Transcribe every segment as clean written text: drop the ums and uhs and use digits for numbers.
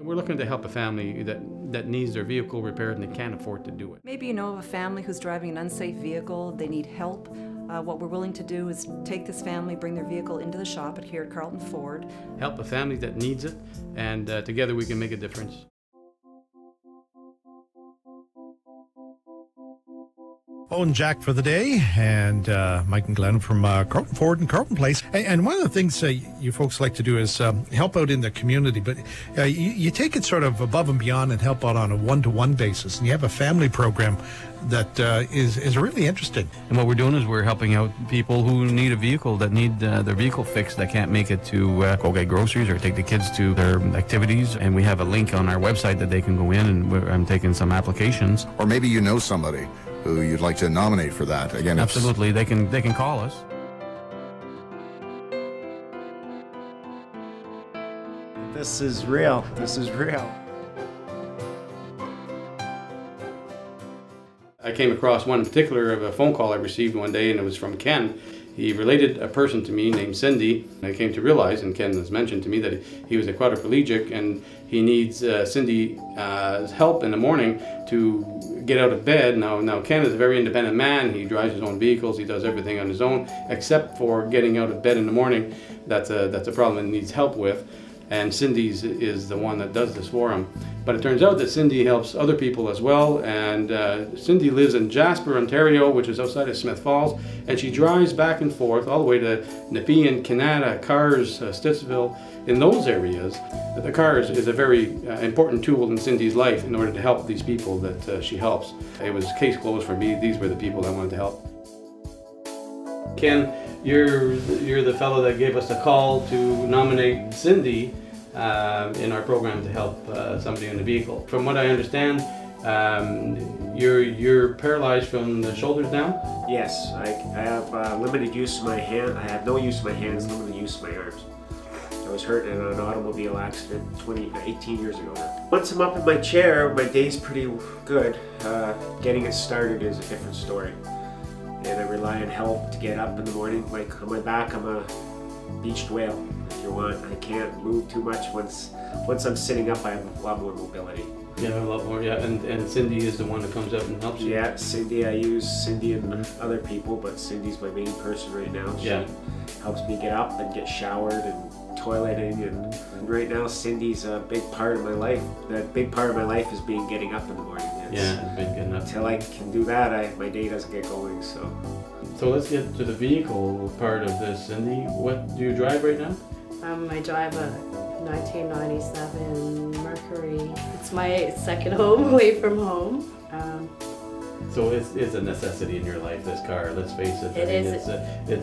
We're looking to help a family that needs their vehicle repaired and they can't afford to do it. Maybe you know of a family who's driving an unsafe vehicle, they need help. What we're willing to do is take this family, bring their vehicle into the shop here at Carleton Ford. Help a family that needs it, and together we can make a difference. Owen Jack for the day, and Mike and Glenn from Carleton Ford and Carleton Place. And one of the things you folks like to do is help out in the community, but you take it sort of above and beyond and help out on a one-to-one basis. And you have a family program that is really interesting. And what we're doing is we're helping out people who need a vehicle, that need their vehicle fixed, that can't make it to go get groceries or take the kids to their activities. And we have a link on our website that they can go in, and I'm taking some applications. Or maybe you know somebody who you'd like to nominate for that. Again, absolutely, they can call us. This is real. This is real. I came across one particular of a phone call I received one day, and it was from Ken. He related a person to me named Cindy. I came to realize, and Ken has mentioned to me, that he was a quadriplegic and he needs Cindy's help in the morning to get out of bed. Now Ken is a very independent man. He drives his own vehicles. He does everything on his own except for getting out of bed in the morning. That's a problem he needs help with. And Cindy's is the one that does this for him. But it turns out that Cindy helps other people as well, and Cindy lives in Jasper, Ontario, which is outside of Smith Falls, and she drives back and forth all the way to Nepean, Canada, Cars, Stittsville. In those areas, the car is a very important tool in Cindy's life in order to help these people that she helps. It was case closed for me. These were the people I wanted to help. Ken, you're the fellow that gave us a call to nominate Cindy in our program to help somebody in the vehicle. From what I understand, you're paralyzed from the shoulders down? Yes, I have limited use of my hand. I have no use of my hands, limited use of my arms. I was hurt in an automobile accident 18 years ago now. Once I'm up in my chair, my day's pretty good. Getting it started is a different story. And I rely on help to get up in the morning. Like on my back, I'm a beached whale, if you want. I can't move too much. Once I'm sitting up, I have a lot more mobility. Yeah, a lot more, yeah. And Cindy is the one that comes out and helps you. Yeah, Cindy, I use Cindy and other people, but Cindy's my main person right now. She helps me get up and get showered and toileting, and right now Cindy's a big part of my life. That big part of my life is getting up in the morning. It's been getting up. Until I can do that, my day doesn't get going. So let's get to the vehicle part of this, Cindy. What do you drive right now? I drive a 1997 Mercury. It's my second home away from home. So it's a necessity in your life, this car. Let's face it.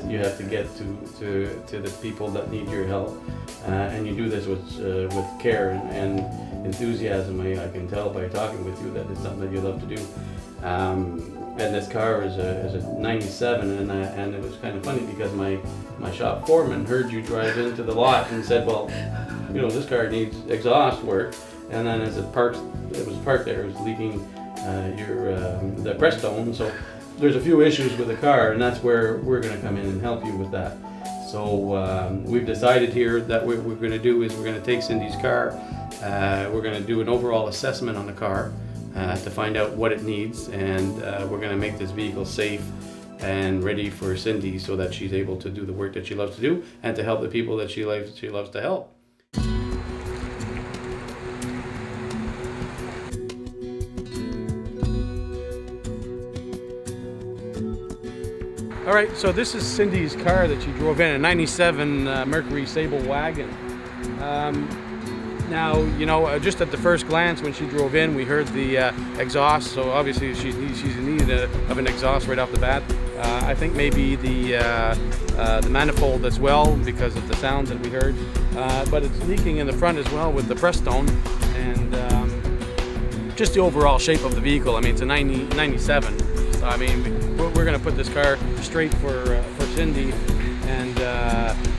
You have to get to the people that need your help, and you do this with care and enthusiasm. I can tell by talking with you that it's something that you love to do. And this car is a 97, and it was kind of funny because my shop foreman heard you drive into the lot and said, well, you know, this car needs exhaust work. And then as it was parked there, it was leaking the Prestone. So there's a few issues with the car, and that's where we're going to come in and help you with that. So we've decided here that what we're going to do is we're going to take Cindy's car. We're going to do an overall assessment on the car to find out what it needs, and we're going to make this vehicle safe and ready for Cindy so that she's able to do the work that she loves to do and to help the people that she loves to help. All right, so this is Cindy's car that she drove in, a 97 Mercury Sable wagon. Now, you know, just at the first glance when she drove in, we heard the exhaust, so obviously she's in need of an exhaust right off the bat. I think maybe the manifold as well because of the sounds that we heard. But it's leaking in the front as well with the Prestone, and just the overall shape of the vehicle. I mean, it's a 97. So, I mean, we're going to put this car straight for Cindy, and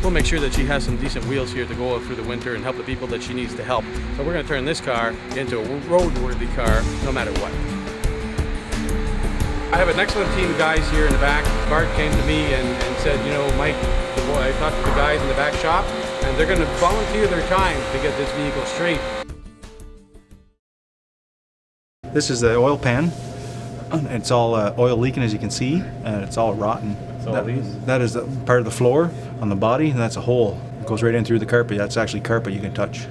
we'll make sure that she has some decent wheels here to go through the winter and help the people that she needs to help. So we're going to turn this car into a roadworthy car no matter what. I have an excellent team of guys here in the back. Bart came to me and said, you know, Mike, I talked to the guys in the back shop, and they're going to volunteer their time to get this vehicle straight. This is the oil pan. It's all oil leaking, as you can see, and it's all rotten. That is the part of the floor on the body, and that's a hole. It goes right in through the carpet. That's actually carpet you can touch.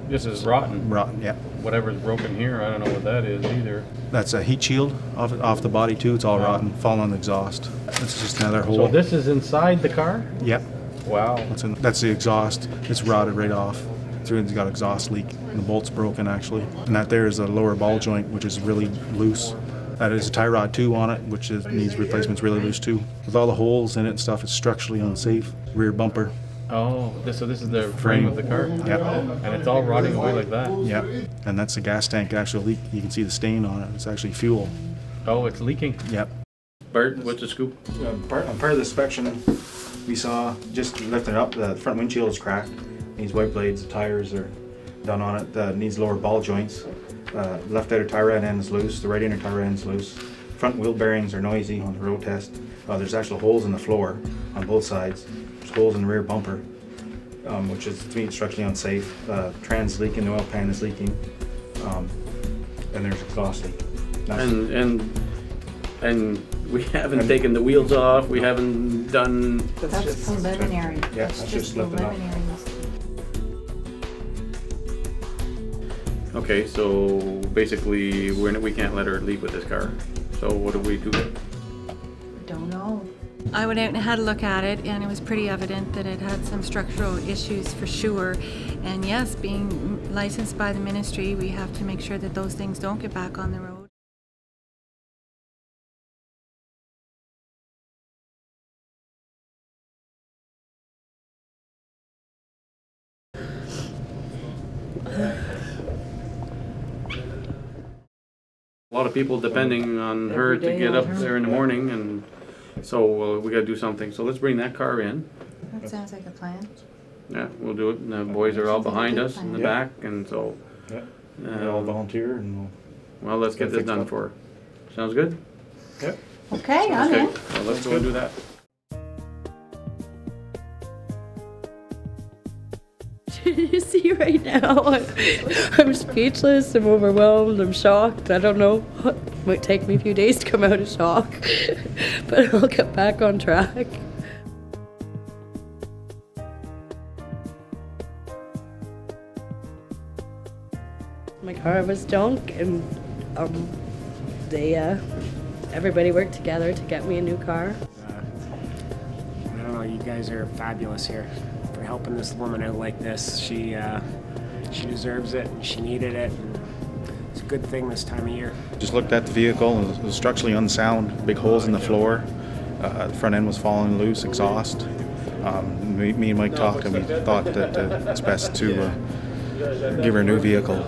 This is rotten. Rotten, yeah. Whatever's broken here, I don't know what that is either. That's a heat shield off the body too. It's all rotten, falling on the exhaust. This is just another hole. So this is inside the car? Yep. Wow. That's the exhaust. It's rotted right off. It's got exhaust leak, and the bolt's broken actually. And that there is a lower ball joint, which is really loose. That is a tie rod too on it, which needs replacement's really loose too. With all the holes in it and stuff, it's structurally unsafe. Rear bumper. Oh, so this is the frame of the car? Yep. And it's all rotting away like that? Yep. And that's the gas tank actually leak. You can see the stain on it. It's actually fuel. Oh, it's leaking? Yep. Bert, what's the scoop? Part of the inspection, we saw, just lifting it up, the front windshield is cracked. Needs white blades, the tires are done on it. Needs lower ball joints. Left outer tire rod end is loose, the right inner tire end is loose. Front wheel bearings are noisy on the road test. There's actual holes in the floor on both sides. There's holes in the rear bumper, which is to me structurally unsafe. Trans leaking, the oil pan is leaking, and there's exhaust leak. And we haven't taken the wheels off. We haven't done. That's preliminary. Yeah, that's just lifting up. Okay, so basically we can't let her leave with this car. So what do we do? Don't know. I went out and had a look at it, and it was pretty evident that it had some structural issues for sure. And yes, being licensed by the ministry, we have to make sure that those things don't get back on the road. A lot of people depending on her to get up there in the morning, and so we got to do something. So let's bring that car in. That sounds like a plan. Yeah, we'll do it. And the boys are all behind us in the back, and so. Yeah. They all volunteer, and well, let's get this done for her. Sounds good? Yep. Okay, I'm in. Well, let's go and do that. You see right now, I'm speechless, I'm overwhelmed, I'm shocked. I don't know. It might take me a few days to come out of shock, but I'll get back on track. My car was junk, and everybody worked together to get me a new car. I don't know, you guys are fabulous here for helping this woman out like this. She deserves it, and she needed it, and it's a good thing this time of year. just looked at the vehicle, and it was structurally unsound, big holes in the floor. The front end was falling loose, exhaust. Me and Mike talked, and we thought that it's best to give her a new vehicle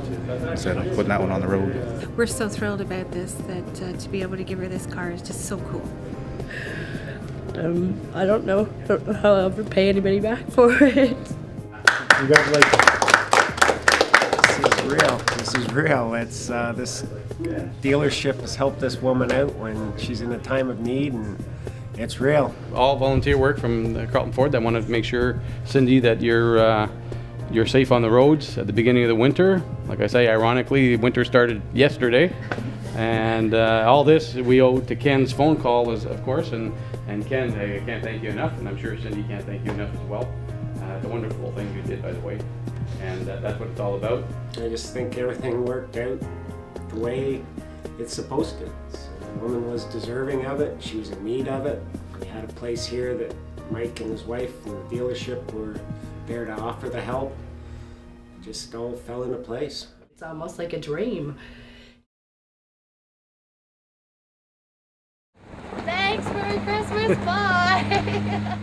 instead of putting that one on the road. We're so thrilled about this that to be able to give her this car is just so cool. I don't know how I'll ever pay anybody back for it. Congratulations. This is real. This is real. It's this dealership has helped this woman out when she's in a time of need, and it's real. All volunteer work from Carleton Ford. I wanted to make sure, Cindy, that you're safe on the roads at the beginning of the winter. Like I say, ironically, winter started yesterday. And all this we owe to Ken's phone call, of course, and Ken, I can't thank you enough, and I'm sure Cindy can't thank you enough as well. It's a wonderful thing you did, by the way, and that's what it's all about. I just think everything worked out the way it's supposed to. The woman was deserving of it. She was in need of it. We had a place here that Mike and his wife and the dealership were there to offer the help. It just all fell into place. It's almost like a dream. Thanks, Merry Christmas, bye!